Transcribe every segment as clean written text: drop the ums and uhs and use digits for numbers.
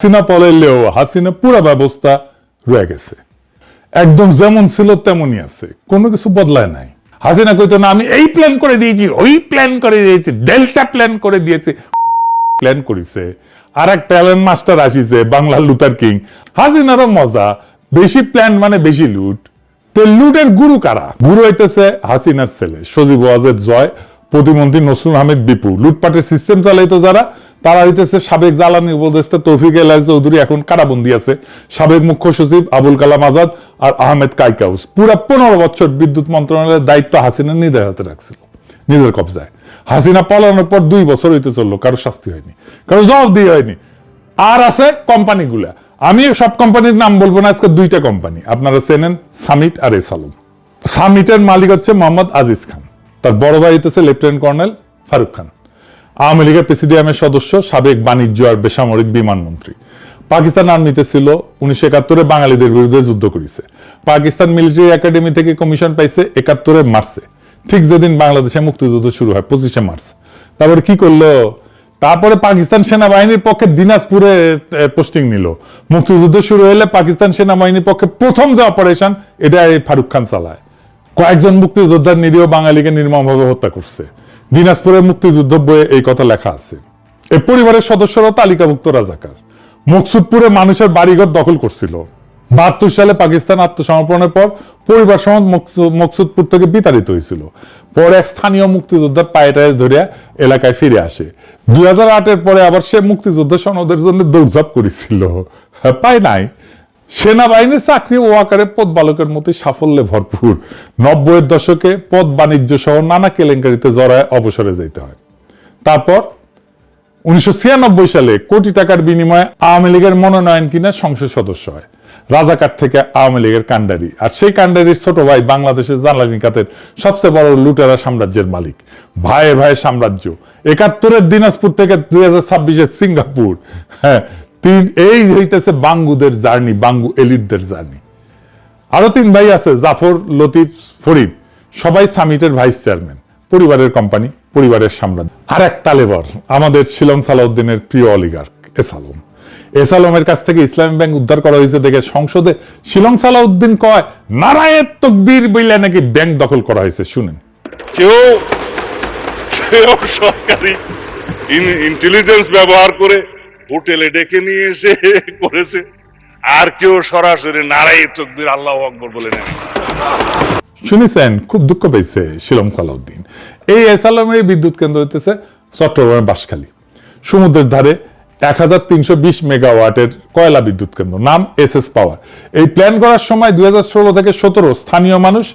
হাসিনা পলাইলেও হাসিনা পুরা ব্যবস্থা রয়ে গেছে, একদম যেমন ছিল তেমনই আছে, কোনো কিছু বদলায় নাই। হাসিনা কইতো না আমি এই প্ল্যান করে দিয়েছি, ওই প্ল্যান করে দিয়েছি, ডেল্টা প্ল্যান করে দিয়েছি। প্ল্যান করেছে আর এক ট্যালেন্ট মাস্টার আসিছে, বাংলার লুথার কিং। হাসিনারও মজা, বেশি প্ল্যান মানে বেশি লুট। তো লুটের গুরু কারা? গুরু হইতেছে হাসিনার ছেলে সজীব ওয়াজেদ জয়, প্রতিমন্ত্রী নসরুল আহমেদ বিপু। লুটপাটের সিস্টেম চালাইতো যারা, তারা হইতেছে সাবেক জ্বালানি উপদেষ্টা তৌফিক এলাহি চৌধুরী, এখন কারাবন্দী আছে, সাবেক মুখ্য সচিব আবুল কালাম আজাদ আর আহমেদ কাইকাউস। পুরা 15 বছর বিদ্যুৎ মন্ত্রণালয়ের দায়িত্ব হাসিনা নিজের হাতে রাখছিল, নিজের কবজায়। হাসিনা পালানোর পর 2 বছর হইতে চললো, কারো শাস্তি হয়নি, কারো জবাবদিহি হয়নি। আর আছে কোম্পানিগুলা, আমি সব কোম্পানির নাম বলবো না, আজকে 2টা কোম্পানি আপনারা চেনেন, সামিট আর এসালম। সামিটের মালিক হচ্ছে মোহাম্মদ আজিজ খান, তার বড় ভাই হইতেছে লেফটেন্যান্ট কর্নেল ফারুক খান, আওয়ামী লীগের প্রেসিডিয়ামের সদস্য, সাবেক বাণিজ্য আর বেসামরিক বিমান মন্ত্রী। পাকিস্তান আর্মিতে ছিল, 1971-এ বাঙালিদের বিরুদ্ধে যুদ্ধ করেছে। পাকিস্তান মিলিটারি একাডেমি থেকে কমিশন পাইছে 71-এর মার্চে, ঠিক যেদিন বাংলাদেশে মুক্তিযুদ্ধ শুরু হয়, 25শে মার্চ। তারপরে কি করলো? তারপরে পাকিস্তান সেনাবাহিনীর পক্ষে দিনাজপুরে পোস্টিং নিল। মুক্তিযুদ্ধ শুরু হলে পাকিস্তান সেনাবাহিনীর পক্ষে প্রথম যে অপারেশন, এটা ফারুক খান চালায়। কয়েকজন মুক্তিযোদ্ধার নিরীহ বাঙালিকে নির্মমভাবে হত্যা করছে। দিনাজপুরের মুক্তিযুদ্ধ বইয়ে এই কথা লেখা আছে। এই পরিবারের সদস্যরাও তালিকাভুক্ত রাজাকার। মকসুদপুরে মানুষের বাড়িঘর দখল করছিল। 72 সালে পাকিস্তান আত্মসমর্পণের পর পরিবার সহ মকসুদপুর থেকে বিতাড়িত হয়েছিল। পরে এক স্থানীয় মুক্তিযোদ্ধার পায়েটায় ধরে এলাকায় ফিরে আসে। 2008-এর পরে আবার সে মুক্তিযুদ্ধ সনদের জন্য দৌড়ঝাঁপ করেছিল, পায় নাই। সেনাবাহিনীর চাকরি ও আকারে পদ বালকের মতো সাফল্যে ভরপুর। 90-এর দশকে পদ বাণিজ্য সহ নানা কেলেঙ্কারিতে জড়ায় অবসরে যেতে হয়। তারপর 1996 সালে কোটি টাকার বিনিময়ে আওয়ামী লীগের মনোনয়ন কিনে সংসদ সদস্য হয়। রাজাকার থেকে আওয়ামী লীগের কান্ডারি, আর সেই কান্ডারির ছোট ভাই বাংলাদেশের জ্বালানি খাতের সবচেয়ে বড় লুটেরা সাম্রাজ্যের মালিক। ভাইয়ে ভাইয়ে সাম্রাজ্য। 71-এর দিনাজপুর থেকে 2026-এর সিঙ্গাপুর। হ্যাঁ, এই হইতেছে বাঙ্গুদের জার্নি, বাঙ্গু এলিটদের জার্নি। আরো 3 ভাই আছে, জাফর, লতিফ, ফরিদ, সবাই সামিটের ভাইস চেয়ারম্যান। পরিবারের কোম্পানি, পরিবারের সাম্রাজ্য। আর এক তালেবর, আমাদের শিলং সালাউদ্দিনের প্রিয় অলিগার্ক এসালম। এসালমের কাছ থেকে ইসলামী ব্যাংক উদ্ধার করা হয়েছে দেখে সংসদে শিলং সালাউদ্দিন কয় নারায়ে তাকবীর বইলা নাকি ব্যাংক দখল করা হয়েছে। শুনেন। কেউ সরকারি ইন্টেলিজেন্স ব্যবহার করে হোটেলে ডেকে নিয়ে এসে করেছে, আর কেউ সরাসরি নারায়ে তাকবীর আল্লাহু আকবার বলে নেমেছে। শুনেছেন? খুব দুঃখ পেয়েছে শিলং সালাউদ্দিন। এই এসালমের বিদ্যুৎ কেন্দ্র হইতেছে চট্টগ্রামের বাঁশখালী, সমুদ্রের ধারে 1320 মেগাওয়াটের কয়লা বিদ্যুৎ কেন্দ্র, নাম এসএস পাওয়ার। এই প্ল্যান করার সময় 2016 থেকে 17 স্থানীয় মানুষ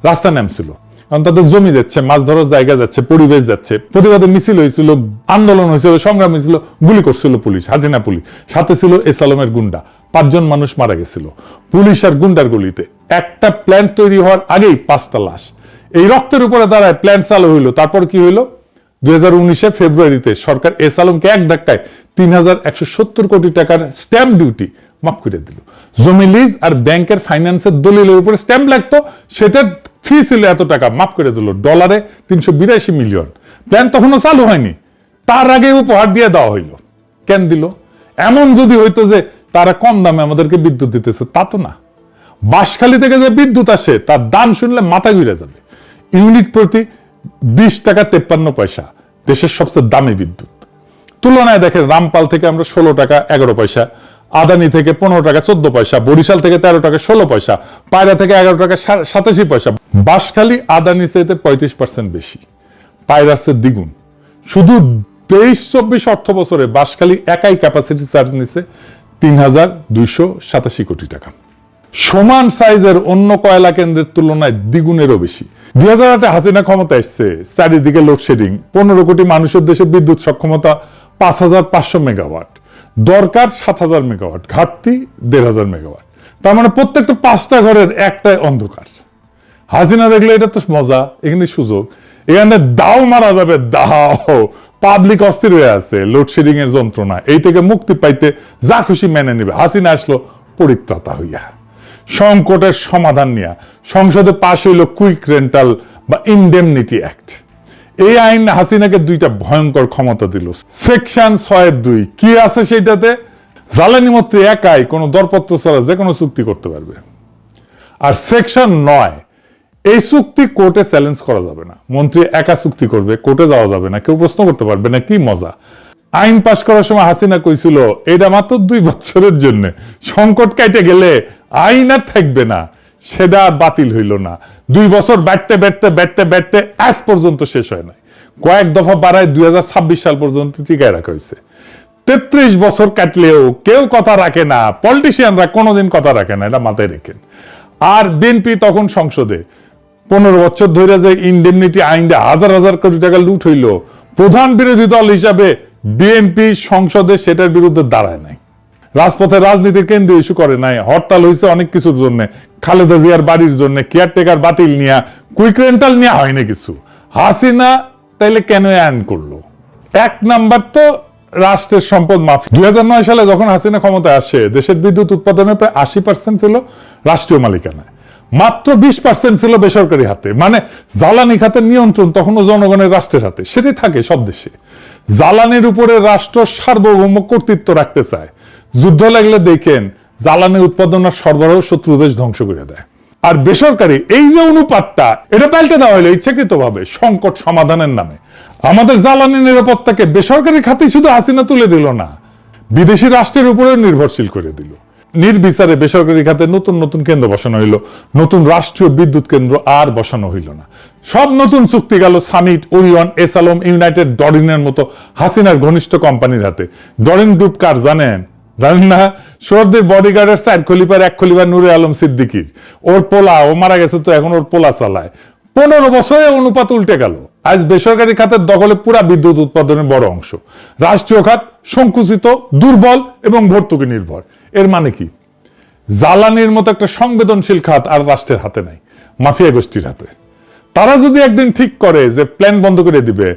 রাস্তা নামছিল, কারণ তাদের জমি যাচ্ছে, মাছ ধরার জায়গা যাচ্ছে, পরিবেশ যাচ্ছে। প্রতিবাদে মিছিল হয়েছিল, আন্দোলন হয়েছিল, সংগ্রাম হয়েছিল, গুলি করছিল পুলিশ, হাসিনা পুলিশ, সাথে ছিল এসালমের গুন্ডা। 5 জন মানুষ মারা গেছিল পুলিশ আর গুন্ডার গুলিতে। একটা প্ল্যান তৈরি হওয়ার আগেই 5টা লাশ। এই রক্তের উপরে দাঁড়ায় প্ল্যান চালু হইলো। তারপর কি হইলো? 2019 ফেব্রুয়ারিতে সরকার এসালমকে এক ধাক্কায় 3170 কোটি টাকার স্ট্যাম্প ডিউটি মাফ করে দিল। জমি লিজ আর ব্যাংকের ফাইন্যান্সের দলিলের উপরে স্ট্যাম্প লাগতো, সেটা ফি ছিল এত টাকা, মাফ করে দিল, ডলারে 382 মিলিয়ন। প্ল্যান তখনও চালু হয়নি, তার আগে উপহার দিয়ে দেওয়া হইলো। কেন দিল? এমন যদি হইতো যে তারা কম দামে আমাদেরকে বিদ্যুৎ দিতেছে, তা তো না। বাঁশখালী থেকে যে বিদ্যুৎ আসে তার দাম শুনলে মাথা ঘুরে যাবে। ইউনিট প্রতি 20 টাকা 53 পয়সা, দেশের সবচেয়ে দামি বিদ্যুৎ। তুলনায় দেখেন, রামপাল থেকে আমরা 16 টাকা 11 পয়সা, আদানি থেকে 15 টাকা 14 পয়সা, বরিশাল থেকে 13 টাকা 16 পয়সা, পায়রা থেকে 11 টাকা 87 পয়সা। বাঁশখালী আদানি চাইতে 35% বেশি, পায়রার চেয়ে দ্বিগুণ। শুধু 23-24 অর্থ বছরে বাঁশখালী একাই ক্যাপাসিটি চার্জ নিছে 3287 কোটি টাকা। সমান সাইজের অন্য কয়লা কেন্দ্রের তুলনায় দ্বিগুণেরও বেশি। 2008-এ হাসিনা ক্ষমতা এসছে, চারিদিকে লোডশেডিং, 15 কোটি মানুষের দেশে বিদ্যুৎ সক্ষমতা 5500 মেগাওয়াট, দরকার 7000 মেগাওয়াট, ঘাটতি 1500 মেগাওয়াট। তার মানে প্রত্যেকটা 5টা ঘরের একটাই অন্ধকার। হাসিনা দেখলে এটা তো মজা, এখানে সুযোগ, এখানে দাও মারা যাবে, দাও। পাবলিক অস্থির হয়ে আছে লোডশেডিং এর যন্ত্রণা, এই থেকে মুক্তি পাইতে যা খুশি মেনে নেবে। হাসিনা আসলো পরিত্রাতা হইয়া, সংকটের সমাধান নিয়ে সংসদে পাশ হইল কুইক রেন্টাল বা ইনডেমনিটি অ্যাক্ট। এই আইন হাসিনাকে 2টা ভয়ঙ্কর ক্ষমতা দিল। সেকশন 6-2 কি আছে সেইটাতে? জ্বালানি মন্ত্রী একাই কোনো দরপত্র ছাড়া যে কোনো চুক্তি করতে পারবে। আর সেকশন 9, এই চুক্তি কোর্টে চ্যালেঞ্জ করা যাবে না। মন্ত্রী একা চুক্তি করবে, কোর্টে যাওয়া যাবে না, কেউ প্রশ্ন করতে পারবে না। কি মজা! আইন পাশ করার সময় হাসিনা কইছিল এটা মাত্র 2 বছরের জন্য, সংকট কাটে গেলে আইন আর থাকবে না। সেটা বাতিল হইল না। 2 বছর ব্যাটতে ব্যাটতে ব্যাটতে ব্যাটতে আজ পর্যন্ত শেষ হয় নাই। কয়েক দফা বাড়ায় 2026 সাল পর্যন্ত টিকায় রাখা হয়েছে। 33 বছর কাটলেও কেউ কথা রাখে না, পলিটিশিয়ানরা কোনোদিন কথা রাখে না, এটা মাথায় রেখেন। আর বিএনপি তখন সংসদে 15 বছর ধরে যে ইনডেমনিটি আইনটা হাজার হাজার কোটি টাকা লুট হইল, প্রধান বিরোধী দল হিসাবে বিএনপি সংসদে সেটার বিরুদ্ধে দাঁড়ায় নাই, রাজপথে রাজনীতির কেন্দ্র ইস্যু করে নাই। হরতাল হয়েছে অনেক কিছুর জন্য, খালেদা জিয়ার বাড়ির জন্য, কেয়ারটেকার বাতিল নিয়ে, কুইক রেন্টাল নিয়ে হয় না কিছু। হাসিনা তাইলে কেন আইন করলো? 1 নাম্বার তো রাষ্ট্রের সম্পদ মাফি। 2009 সালে যখন হাসিনা ক্ষমতায় আসে, দেশের বিদ্যুৎ উৎপাদনের প্রায় 80% ছিল রাষ্ট্রীয় মালিকানায়, মাত্র 20% ছিল বেসরকারি হাতে। মানে জ্বালানি খাতের নিয়ন্ত্রণ তখনও জনগণের, রাষ্ট্রের হাতে। সেটাই থাকে সব দেশে। জ্বালানির উপরে রাষ্ট্র সার্বভৌম কর্তৃত্ব রাখতে চায়। যুদ্ধ লাগলে দেখেন জ্বালানি উৎপাদন আর সরবরাহ শত্রু দেশ ধ্বংস করে দেয়। আর বেসরকারি এই যে অনুপাতটা, এটা পাল্টে দেওয়া হলো ইচ্ছাকৃতভাবে সংকট সমাধানের নামে। আমাদের জ্বালানি নিরাপত্তাকে বেসরকারি খাতে শুধু হাসিনা তুলে দিল না, বিদেশি রাষ্ট্রের উপরে নির্ভরশীল করে দিল। নির্বিচারে বেসরকারি খাতে নতুন নতুন কেন্দ্র বসানো হইল, নতুন রাষ্ট্রীয় বিদ্যুৎ কেন্দ্র আর বসানো হইল না। সব নতুন চুক্তি গেল সামিট, ওরিয়ন, এসালম, ইউনাইটেড, ডরিনের মতো হাসিনার ঘনিষ্ঠ কোম্পানির হাতে। ডরিন গ্রুপ কার জানেন? জানেন না? সোহরদের বডিগার্ডের 4 খলিফার 1 খলিফা নূরে আলম সিদ্দিকীর। ওর পোলা, ও মারা গেছে তো এখন ওর পোলা চালায়। 15 বছরে অনুপাত উল্টে গেল। আজ বেসরকারি খাতের দখলে পুরা বিদ্যুৎ উৎপাদনের বড় অংশ। রাষ্ট্রীয় খাত সংকুচিত, দুর্বল এবং ভর্তুকি নির্ভর। এর মানে কি? জ্বালানির মতো একটা সংবেদনশীল খাত আর রাষ্ট্রের হাতে নাই, মাফিয়া গোষ্ঠীর হাতে। তারা যদি একদিন ঠিক করে যে প্ল্যান বন্ধ করে দিবে,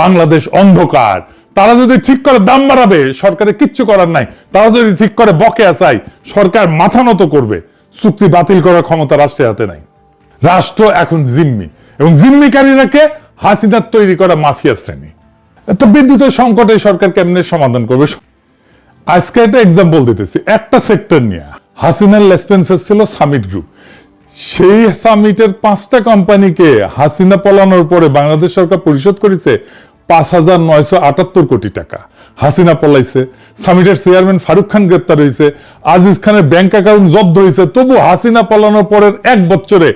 বাংলাদেশ অন্ধকার, তারা যদি ঠিক করে দাম বাড়াবে, সরকারের কিচ্ছু করার নাই, তারা যদি ঠিক করে বকেয়া চাই, সরকার মাথা নত করবে। চুক্তি বাতিল করার ক্ষমতা রাষ্ট্রের হাতে নাই। রাষ্ট্র এখন জিম্মি, এবং জিম্মিকারীরাকে হাসিনার তৈরি করা মাফিয়া শ্রেণী। তো বিদ্যুতের সংকটে সরকার কেমনে সমাধান করবে? আজকে একটা এক্সাম্পল দিতেছি একটা সেক্টর নিয়ে। হাসিনার লেসপেন্সার ছিল সামিট গ্রুপ। সেই সামিটের 5টা কোম্পানিকে হাসিনা পলানোর পরে বাংলাদেশ সরকার পরিশোধ করেছে 5,978 কোটি টাকা। হাসিনা পলাইছে, সামিটের চেয়ারম্যান ফারুক খান গ্রেপ্তার হয়েছে, আজিজ খানের ব্যাংক অ্যাকাউন্ট জব্দ হয়েছে, তবু হাসিনা পলানোর পরের 1 বছরে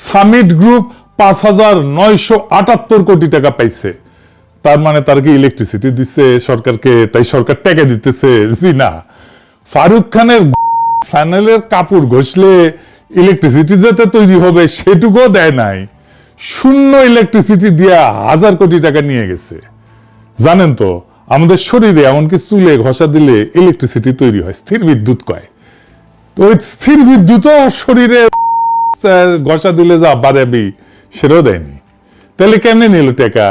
সামিট গ্রুপ 5,978 কোটি টাকা পাইছে। তার মানে তার কি ইলেকট্রিসিটি দিচ্ছে সরকারকে, তাই সরকার টাকা দিতেছে? জি না। ফারুক খানের ফ্যানেলের কাপড় ঘষলে ইলেকট্রিসিটি যেটা তৈরি হবে সেটুকুও দেয় নাই। শূন্য ইলেকট্রিসিটি দিয়া 1000 কোটি টাকা নিয়ে গেছে। জানেন তো আমাদের শরীরে এমনকি চুলে ঘষা দিলে ইলেকট্রিসিটি তৈরি হয়, স্থির বিদ্যুৎ কয়। তো ওই স্থির বিদ্যুৎও শরীরে ঘষা দিলে যা বাড়াবি সেটাও দেয়নি। তাহলে কেমনে নিল টাকা?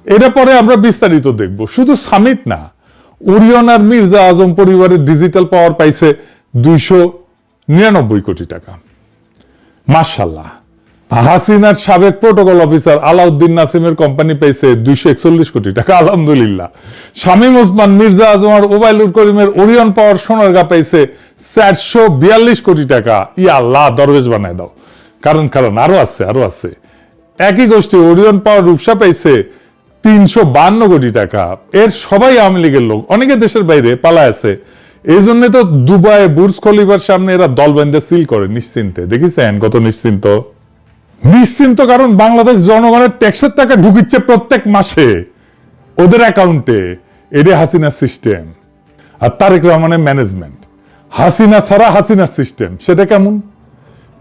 এটা পরে আমরা বিস্তারিত দেখব। শুধু সামিট না, ওরিয়ন আর মির্জা আজম পরিবারের ডিজিটাল পাওয়ার পাইছে 299 কোটি টাকা। মাশাআল্লাহ। হাসিনার সাবেক প্রোটোকল অফিসার আলাউদ্দিন নাসিমের কোম্পানি পাইছে 241 কোটি টাকা, আলহামদুলিল্লাহ। শামীম ওসমান, মির্জা আজম আর ওবায়দুল করিমের ওরিয়ন পাওয়ার সোনারগাঁ পাইছে 442 কোটি টাকা। ইয়া আল্লাহ, দরবেশ বানায় দাও। কারণ আরো আছে। একই গোষ্ঠী ওরিয়ন পাওয়ার রূপসা পাইছে 352 কোটি টাকা। এর সবাই আওয়ামী লীগের লোক, অনেকে দেশের বাইরে পালায় আছে। এই জন্য তো দুবাই বুর্জ খলিফার সামনে এরা দল বেঁধে সিল করে নিশ্চিন্তে। দেখেছেন কত নিশ্চিন্ত? কারণ বাংলাদেশ জনগণের ট্যাক্সের টাকা ঢুকিচ্ছে প্রত্যেক মাসে ওদের অ্যাকাউন্টে। এটা হাসিনার সিস্টেম আর তারেক রহমানের ম্যানেজমেন্ট। হাসিনা ছাড়া হাসিনার সিস্টেম, সেটা কেমন?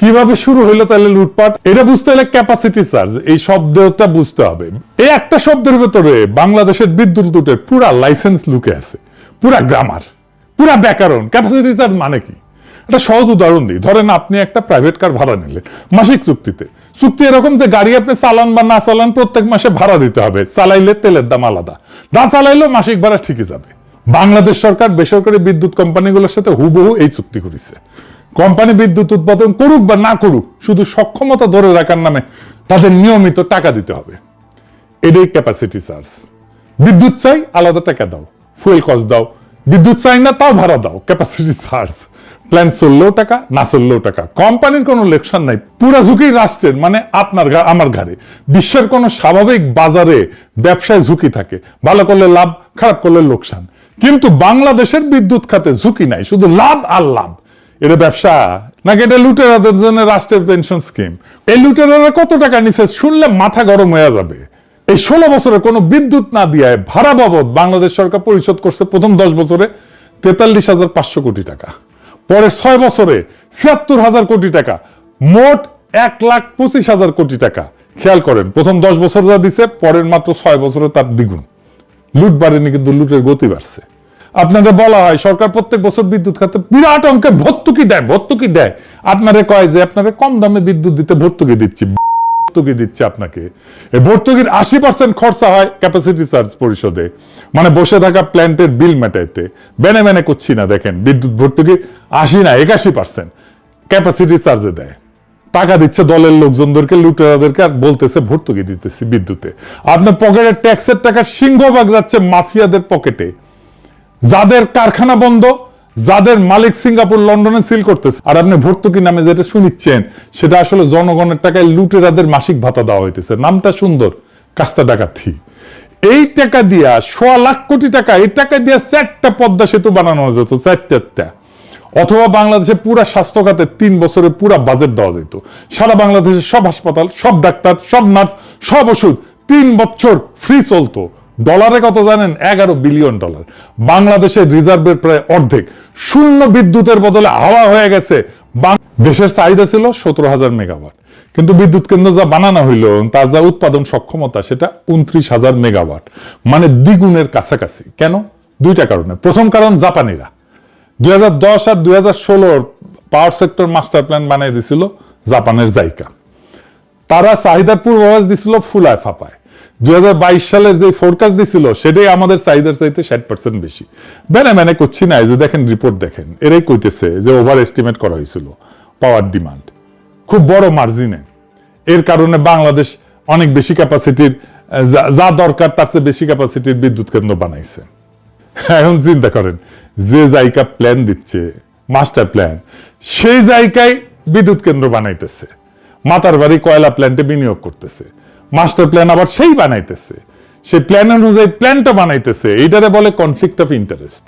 কিভাবে শুরু হইলো তাহলে লুটপাট? এটা বুঝতে হলে ক্যাপাসিটি চার্জ, এই শব্দটা বুঝতে হবে। এই একটা শব্দের ভেতরে বাংলাদেশের বিদ্যুৎ লুটের পুরা লাইসেন্স লুকে আছে, পুরা গ্রামার, পুরা ব্যাকরণ। ক্যাপাসিটি চার্জ মানে কি? একটা সহজ উদাহরণ দিই। ধরেন আপনি একটা প্রাইভেট কার ভাড়া নিলেন মাসিক চুক্তিতে। চুক্তি এরকম যে গাড়ি আপনি চালান বা না চালান প্রত্যেক মাসে ভাড়া দিতে হবে। চালাইলে তেলের দাম আলাদা, না চালাইলেও মাসিক ভাড়া ঠিকই যাবে। বাংলাদেশ সরকার বেসরকারি বিদ্যুৎ কোম্পানিগুলোর সাথে হুবহু এই চুক্তি করেছে। কোম্পানি বিদ্যুৎ উৎপাদন করুক বা না করুক, শুধু সক্ষমতা ধরে রাখার নামে তাদের নিয়মিত টাকা দিতে হবে। এটাই ক্যাপাসিটি চার্জ। বিদ্যুৎ চাই, আলাদা টাকা দাও, ফুয়েল কস্ট দাও, বিদ্যুৎ চাই না, তাও ভাড়া দাও, ক্যাপাসিটি চার্জ। প্ল্যান চললেও টাকা, না চললেও টাকা। কোম্পানির কোনো লেকশন নাই, পুরা ঝুঁকি রাষ্ট্রের, মানে আপনার আমার ঘাড়ে। বিশ্বের কোনো স্বাভাবিক বাজারে ব্যবসায় ঝুঁকি থাকে, ভালো করলে লাভ, খারাপ করলে লোকসান। কিন্তু বাংলাদেশের বিদ্যুৎ খাতে ঝুঁকি নাই, শুধু লাভ আর লাভ। এটা ব্যবসা নাকি এটা লুটেরাদের জন্য রাষ্ট্রের পেনশন স্কিম? এই লুটেরারা কত টাকা নিছে শুনলে মাথা গরম হয়ে যাবে। এই 16 বছরে কোনো বিদ্যুৎ না দিয়ে ভাড়া বাবদ বাংলাদেশ সরকার পরিশোধ করছে প্রথম 10 বছরে 43,500 কোটি টাকা, পরের 6 বছরে 76,000 কোটি টাকা, মোট 1,25,000 কোটি টাকা। খেয়াল করেন, প্রথম 10 বছর যা দিছে, পরের মাত্র 6 বছরে তার দ্বিগুণ। লুট বাড়েনি, কিন্তু লুটের গতি বাড়ছে। আপনাদের বলা হয় সরকার প্রত্যেক বছর বিদ্যুৎ খাতে বিরাট অঙ্কের ভর্তুকি দেয়। আপনারে কয় যে আপনারে কম দামে বিদ্যুৎ দিতে ভর্তুকি দিচ্ছে আপনাকে। এই ভর্তুকির 80% খরচা হয় ক্যাপাসিটি চার্জ পরিশোধে, মানে বসে থাকা প্ল্যান্টের বিল মেটাইতে। বেনে করছি না, দেখেন বিদ্যুৎ ভর্তুকি 80 না 81% ক্যাপাসিটি চার্জে দেয়। টাকা দিচ্ছে দলের লোকজনদেরকে, লুটেরাদেরকে, আর বলতেছে ভর্তুকি দিতেছি বিদ্যুতে। আপনার পকেটের ট্যাক্সের টাকা সিংহভাগ যাচ্ছে মাফিয়াদের পকেটে, যাদের কারখানা বন্ধ, যাদের মালিক সিঙ্গাপুর লন্ডনে সিল করতেছে। আর আপনি ভর্তুকি নামে যেটা শুনিচ্ছেন, সেটা আসলে জনগণের টাকায় লুটেরাদের মাসিক ভাতা দেওয়া হইতেছে। নামটা সুন্দর, কাজটা ডাকাতি। এই টাকা দিয়া 1.25 লাখ কোটি টাকা, এই টাকা দিয়া 4টা পদ্মা সেতু বানানো যেত, 4টা। অথবা বাংলাদেশে পুরা স্বাস্থ্য খাতে 3 বছরে পুরা বাজেট দেওয়া যেত। সারা বাংলাদেশের সব হাসপাতাল, সব ডাক্তার, সব নার্স, সব ওষুধ 3 বছর ফ্রি চলতো। ডলারে কত জানেন? $11 বিলিয়ন। বাংলাদেশের রিজার্ভের প্রায় অর্ধেক শূন্য বিদ্যুতের বদলে হাওয়া হয়ে গেছে। দেশের চাহিদা ছিল 17,000 মেগাওয়াট, কিন্তু বিদ্যুৎ কেন্দ্র যা বানানো হইলো, তার যা উৎপাদন সক্ষমতা, সেটা 29,000 মেগাওয়াট, মানে দ্বিগুণের কাছাকাছি। কেন? 2টা কারণে। প্রথম কারণ, জাপানিরা 2010 আর 2016 পাওয়ার সেক্টর মাস্টার প্ল্যান বানিয়ে দিছিল জাপানের জাইকা। তারা চাহিদার পূর্বাভাস দিছিল ফুলায় ফাপায়। 2022 সালের যে ফোরকাস্ট দিছিল, সেটাই আমাদের চাহিদার চাইতে 60% বেশি। মানে করছি না, যে দেখেন রিপোর্ট দেখেন, এরাই কইতেছে যে ওভার এস্টিমেট করা হয়েছিল পাওয়ার ডিমান্ড খুব বড় মার্জিনে। এর কারণে বাংলাদেশ অনেক বেশি ক্যাপাসিটির, যা দরকার তার চেয়ে বেশি ক্যাপাসিটির বিদ্যুৎ কেন্দ্র বানাইছে। এখন চিন্তা করেন, যে জায়গা প্ল্যান দিচ্ছে মাস্টার প্ল্যান, সেই জায়গায় বিদ্যুৎ কেন্দ্র বানাইতেছে, মাতার বাড়ি কয়লা প্ল্যান্টে বিনিয়োগ করতেছে, মাস্টার প্ল্যান আবার সেই বানাইতেছে, সেই প্ল্যান অনুযায়ী প্ল্যানটা বানাইতেছে। এইটারে বলে কনফ্লিক্ট অফ ইন্টারেস্ট।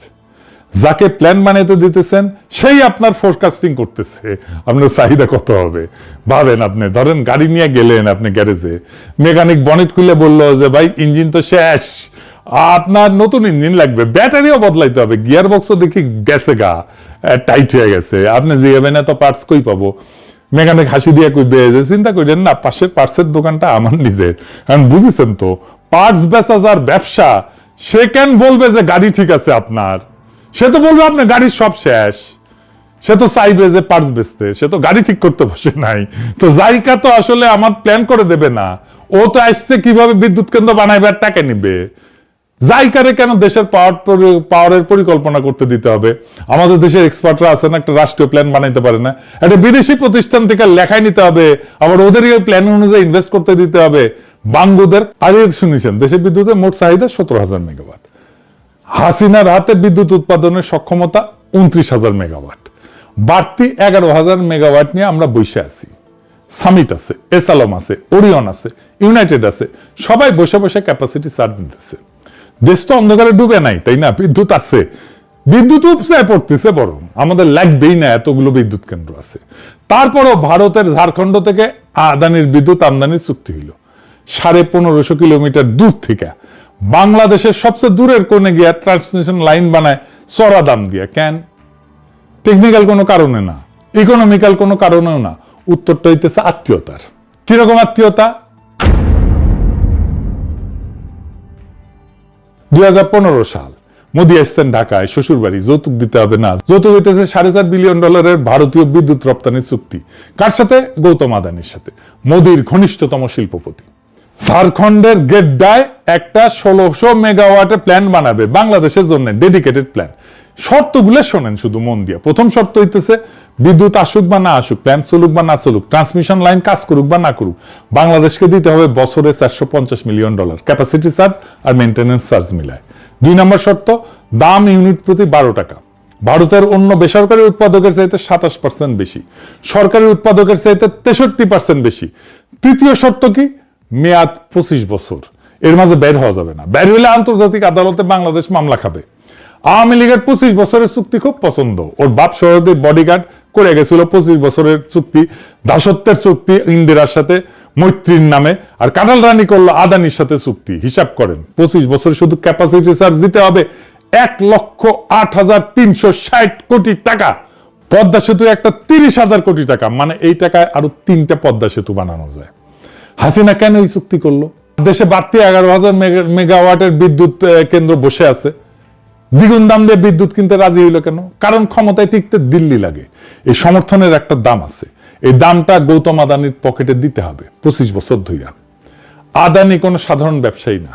যাকে প্ল্যান বানাইতে দিতেছেন, সেই আপনার ফোরকাস্টিং করতেছে আপনার চাহিদা কত হবে। ভাবেন, আপনি ধরেন গাড়ি নিয়ে গেলেন আপনি গ্যারেজে, মেকানিক বনেট খুলে বললো যে ভাই ইঞ্জিন তো শেষ, আপনার নতুন ইঞ্জিন লাগবে, ব্যাটারিও বদলাইতে হবে, গিয়ার বক্সও দেখি গেছে গা টাইট হয়ে গেছে, আপনি জিগাবেন এত পার্টস কই পাবো? মেকানিক হাসি দিয়ে কইবে যে চিন্তা করেন না, পাশের পার্টসের দোকানটা আমার নিজের। কারণ বুঝেছেন তো, পার্টস বেচা যার ব্যবসা, সে কেন বলবে যে গাড়ি ঠিক আছে আপনার? সে তো বলবে আপনার গাড়ির সব শেষ। সে তো চাইবে যে পার্টস বেচতে, সে তো গাড়ি ঠিক করতে বসে নাই। তো জাইকা তো আসলে আমার প্ল্যান করে দেবে না, ও তো আসছে কিভাবে বিদ্যুৎ কেন্দ্র বানাইবে আর টাকা নিবে। জাইকারে কেন দেশের পাওয়ারের পরিকল্পনা করতে দিতে হবে? আমাদের দেশের এক্সপার্টরা আছেন, একটা রাষ্ট্রীয় প্ল্যান বানাইতে পারে না? একটা বিদেশি প্রতিষ্ঠান থেকে লেখাই নিতে হবে, আবার ওদের প্ল্যান অনুযায়ী ইনভেস্ট করতে দিতে হবে। বাঙ্গুদের আগে শুনেছেন, দেশের বিদ্যুতের মোট চাহিদা 17,000 মেগাওয়াট। হাসিনার হাতে বিদ্যুৎ উৎপাদনের সক্ষমতা 29,000 মেগাওয়াট। বাড়তি 11,000 মেগাওয়াট নিয়ে আমরা বসে আছি। সামিট আছে, এসালম আছে, ওরিয়ন আছে, ইউনাইটেড আছে, সবাই বসে বসে ক্যাপাসিটি চার্জ দিতেছে। দেশ তো অন্ধকারে ডুবে নাই, তাই না? বিদ্যুৎ আছে, বিদ্যুৎ উপচায় পড়তেছে, বরং আমাদের লাগবেই না, এতগুলো বিদ্যুৎ কেন্দ্র আছে। তারপরও ভারতের ঝাড়খণ্ড থেকে আদানির বিদ্যুৎ আমদানির চুক্তি হইল 1550 কিলোমিটার দূর থেকে। বাংলাদেশের সবচেয়ে দূরের কোণে গিয়া ট্রান্সমিশন লাইন বানায় চড়া দাম দিয়া। কেন? টেকনিক্যাল কোনো কারণে না, ইকোনমিক্যাল কোনো কারণেও না। উত্তরটা হইতেছে আত্মীয়তার। কিরকম আত্মীয়তা? 2015 সাল, মোদী আসছেন ঢাকায়, শ্বশুর বাড়ি, যৌতুক দিতে হবে না। যৌতুক হইতেছে $4.5 বিলিয়ন ভারতীয় বিদ্যুৎ রপ্তানির চুক্তি। কার সাথে? গৌতম আদানির সাথে, মোদীর ঘনিষ্ঠতম শিল্পপতি। ঝাড়খণ্ডের গেড্ডায় একটা 1600 মেগাওয়াটের প্ল্যান বানাবে বাংলাদেশের জন্য, ডেডিকেটেড প্ল্যান। শর্তগুলো শোনেন শুধু মন দিয়ে। প্রথম শর্ত হইতেছে, বিদ্যুৎ আসুক বা না আসুক, প্ল্যান চলুক বা না চলুক, ট্রান্সমিশন লাইন কাজ করুক বা না করুক, বাংলাদেশকে দিতে হবে বছরে $450 মিলিয়ন ক্যাপাসিটি চার্জ আর মেইনটেনেন্স চার্জ মিলায়। 2 নম্বর শর্ত, দাম ইউনিট প্রতি 12 টাকা। ভারতের অন্য বেসরকারি উৎপাদকের চাইতে 27% বেশি, সরকারি উৎপাদকের চাইতে 63% বেশি। তৃতীয় শর্ত কি? মেয়াদ 25 বছর, এর মাঝে বের হওয়া যাবে না। বের হইলে আন্তর্জাতিক আদালতে বাংলাদেশ মামলা খাবে। আওয়ামী লীগের 25 বছরের চুক্তি খুব পছন্দ, ওর বাপ সহযোগী বডিগার্ড করে গেছিল 25 বছরের চুক্তি, দাসত্বের চুক্তি ইন্দিরার সাথে মৈত্রীর নামে, আর কাঁঠাল রানী করলো আদানির সাথে চুক্তি। হিসাব করেন 25 বছরে শুধু ক্যাপাসিটি চার্জ দিতে হবে 1,08,360 কোটি টাকা। পদ্মা সেতু একটা 30,000 কোটি টাকা, মানে এই টাকায় আরো 3টা পদ্মা সেতু বানানো যায়। হাসিনা কেন এই চুক্তি করলো? দেশে বাড়তি 11,000 মেগাওয়াটের বিদ্যুৎ কেন্দ্র বসে আছে, দ্বিগুণ দাম দিয়ে বিদ্যুৎ কিনতে রাজি হইল কেন? কারণ ক্ষমতায় টিকতে দিল্লি লাগে। এই সমর্থনের একটা দাম আছে, এই দামটা গৌতম আদানির পকেটে দিতে হবে 25 বছর ধইরা। আদানি কোনো সাধারণ ব্যবসায়ী না,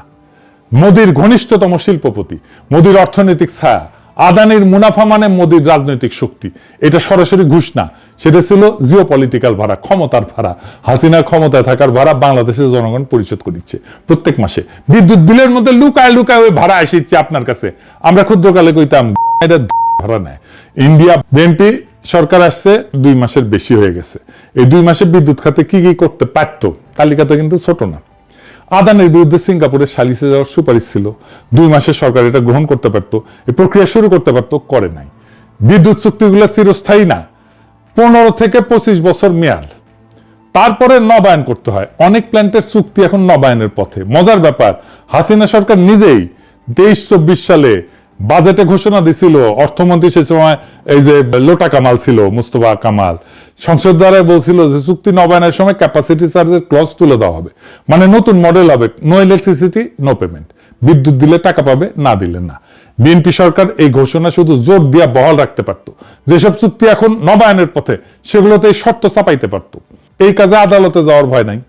মোদির ঘনিষ্ঠতম শিল্পপতি, মোদির অর্থনৈতিক ছায়া। আদানির মুনাফা মানে মোদির রাজনৈতিক শক্তি। এটা সরাসরি ঘুষ না, সেটা ছিল জিও পলিটিক্যাল ভাড়া, ক্ষমতার ভাড়া। হাসিনার ক্ষমতায় থাকার ভাড়া বাংলাদেশের জনগণ পরিশোধ করিচ্ছে প্রত্যেক মাসে। বিদ্যুৎ বিলের মধ্যে লুকায় লুকায় ওই ভাড়া এসেছে আপনার কাছে। আমরা ক্ষুদ্রকালে কইতাম এটা ভাড়া নেয়। ইন্ডিয়া বিএনপি সরকার আসছে 2 মাসের বেশি হয়ে গেছে। এই 2 মাসে বিদ্যুৎ খাতে কি কি করতে পারত, তালিকাটা কিন্তু ছোট না। আদানির বিরুদ্ধে সিঙ্গাপুরে সালিসে যাওয়ার সুপারিশ ছিল, 2 মাসে সরকার এটা গ্রহণ করতে পারত, এই প্রক্রিয়া শুরু করতে পারত, করে নাই। বিদ্যুৎ চুক্তিগুলো চিরস্থায়ী না, 15 থেকে 25 বছর মেয়াদ, তারপরে নবায়ন করতে হয়। অনেক প্ল্যান্টের চুক্তি এখন নবায়নের পথে। মজার ব্যাপার, হাসিনা সরকার নিজেই 23-24 সালে বাজেটে ঘোষণা দিছিল, অর্থমন্ত্রী সে সময় এই যে লোটা কামাল ছিল, মুস্তফা কামাল, সংসদ দ্বারা বলছিল যে চুক্তি নবায়নের সময় ক্যাপাসিটি চার্জের ক্লজ তুলে দেওয়া হবে, মানে নতুন মডেল হবে, নো ইলেকট্রিসিটি নো পেমেন্ট, বিদ্যুৎ দিলে টাকা পাবে, না দিলে না। বিএনপি সরকার এই ঘোষণা শুধু জোর দিয়া বহাল রাখতে পারত। যেসব চুক্তি এখন নবায়নের পথে সেগুলোতে এই শর্ত চাপাইতে পারত। এই কাজে আদালতে যাওয়ার ভয় নাই,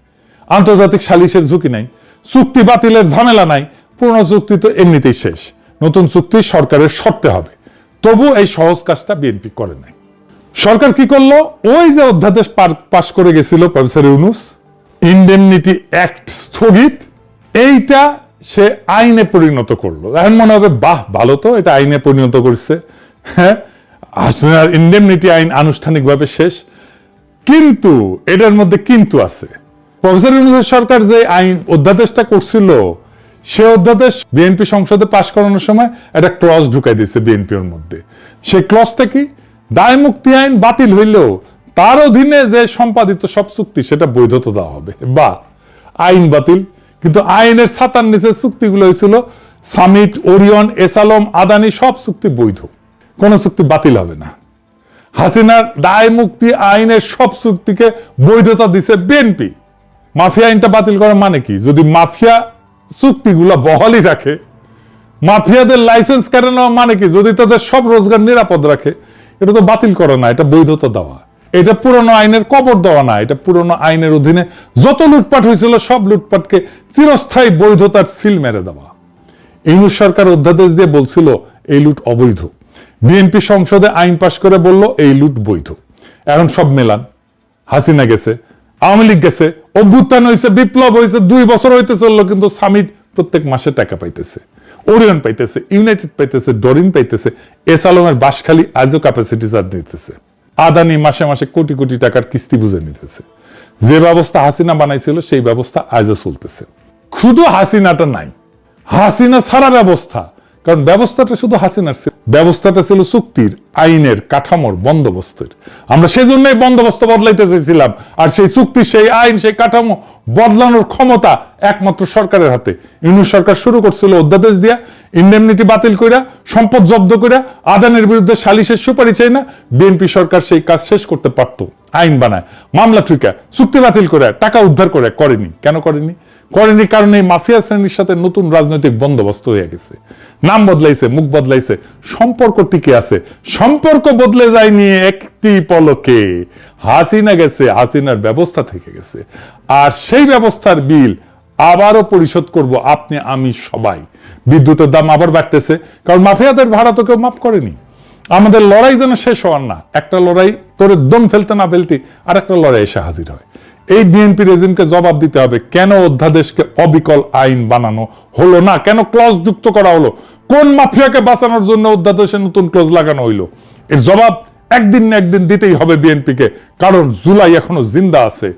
আন্তর্জাতিক সালিসের ঝুঁকি নাই, চুক্তি বাতিলের ঝামেলা নাই। পুরনো চুক্তি তো এমনিতেই শেষ, নতুন চুক্তি সরকারের শর্তে হবে। তবু এই সহজ কাজটা বিএনপি করে নাই। সরকার কি করলো? ওই যে অধ্যাদেশ পাশ করে গেছিল প্রফেসর ইউনূস, ইনডেমনিটি অ্যাক্ট স্থগিত, এইটা সে আইনে পরিণত করলো। এখন মনে হবে বাহ ভালো তো, এটা আইনে পরিণত করছে। হ্যাঁ, ইনডেমনিটি আইন আনুষ্ঠানিকভাবে শেষ, কিন্তু এটার মধ্যে কিন্তু আছে। প্রফেসর ইউনূসের সরকার যে আইন অধ্যাদেশটা করছিল, সে অধ্যাদেশ বিএনপি সংসদে পাশ করানোর সময় একটা ক্লজ ঢুকাই দিয়েছে বিএনপির মধ্যে। সেই ক্লজটা কি? দায় মুক্তি আইন বাতিল হইলেও তার অধীনে যে সম্পাদিত সব চুক্তি সেটা বৈধতা দেওয়া হবে। বা আইন বাতিল, কিন্তু আইনের ছাতার নিচে চুক্তিগুলো হয়েছিল সামিট, ওরিয়ন, এসালম, আদানি, সব চুক্তি বৈধ, কোন চুক্তি বাতিল হবে না। হাসিনার দায় মুক্তি আইনের সব চুক্তিকে বৈধতা দিছে বিএনপি। মাফিয়া আইনটা বাতিল করার মানে কি? যদি মাফিয়া চুক্তিগুলো বহালই রাখে, মাফিয়াদের লাইসেন্স কেড়ে নেওয়া মানে কি? যদি তাদের সব রোজগার নিরাপদ রাখে। এটা তো বাতিল করা না, এটা বৈধতা দেওয়া। এটা পুরনো আইনের কবর দেওয়া না, এটা পুরনো আইনের অধীনে যত লুটপাট হয়েছিল সব লুটপাটকে চিরস্থায়ী বৈধতার সিল মেরে দেওয়া। ইউনূস সরকার অধ্যাদেশ দিয়ে বলছিল এই লুট অবৈধ, বিএনপি সংসদে আইন পাশ করে বলল এই লুট বৈধ। এখন সব মেলান, হাসিনা গেছে, আওয়ামী লীগ গেছে, অভ্যুত্থান হয়েছে, বিপ্লব হয়েছে, 2 বছর হইতে চললো, কিন্তু সামিট প্রত্যেক মাসে টাকা পাইতেছে, ওরিয়ন পাইতেছে, ইউনাইটেড পাইতেছে, ডরিন পাইতেছে, এসালমের বাঁশখালী আজও ক্যাপাসিটি চার্জ নিতেছে, আদানি মাসে মাসে কোটি কোটি টাকার কিস্তি বুঝে নিতেছে। যে ব্যবস্থা হাসিনা বানাইছিল সেই ব্যবস্থা আজও চলতেছে। শুধু হাসিনাটা নাই, হাসিনা ছাড়া ব্যবস্থা, কারণ ব্যবস্থাটা শুধু হাসিনার ছিল, ব্যবস্থাটা ছিল চুক্তির, আইনের, কাঠামোর, বন্দোবস্তের। আমরা সেজন্যই বন্দোবস্ত বদলাইতে চাইছিলাম, আর সেই চুক্তি, সেই আইন, সেই কাঠামো বদলানোর ক্ষমতা একমাত্র সরকারের হাতে। ইউনূস সরকার শুরু করছিল অধ্যাদেশ দিয়া, ইনডেমনিটি বাতিল কইরা, সম্পদ জব্দ কইরা, আদানের বিরুদ্ধে সালিশের সুপারিশ চাই না। বিএনপি সরকার সেই কাজ শেষ করতে পারত, আইন বানায়, মামলা ঠুকা, চুক্তি বাতিল করে, টাকা উদ্ধার করে। করেনি। কেন করেনি? কারণ এই মাফিয়া শ্রেণীর সাথে নতুন রাজনৈতিক বন্দোবস্ত হয়ে গেছে, নাম বদলাইছে, মুখ বদলাইছে, সম্পর্ক টিকে আছে। সম্পর্ক বদলে যায়নি একটি পলকে, হাসিনা গেছে, হাসিনার ব্যবস্থা থেকে গেছে। আর সেই ব্যবস্থার বিল আবারও পরিশোধ করব আপনি, আমি, সবাই। বিদ্যুতের দাম আবার বাড়তেছে, কারণ মাফিয়াদের ভাড়া তো কেউ মাফ করেনি। আমাদের লড়াই যেন শেষ হওয়ার না, একটা লড়াই করে দম ফেলতে না ফেলতে আর একটা লড়াই এসে হাজির হয়। এই বিএনপি রেজিমকে জবাব দিতে হবে, কেন অধ্যাদেশকে অবিকল আইন বানানো হলো না, কেন ক্লজ যুক্ত করা হলো। কোন মাফিয়াকে বাঁচানোর জন্য অধ্যাদেশে নতুন ক্লোজ লাগানো হইলো? এর জবাব একদিন না একদিন দিতেই হবে বিএনপিকে, কারণ জুলাই এখনো জিন্দা আছে।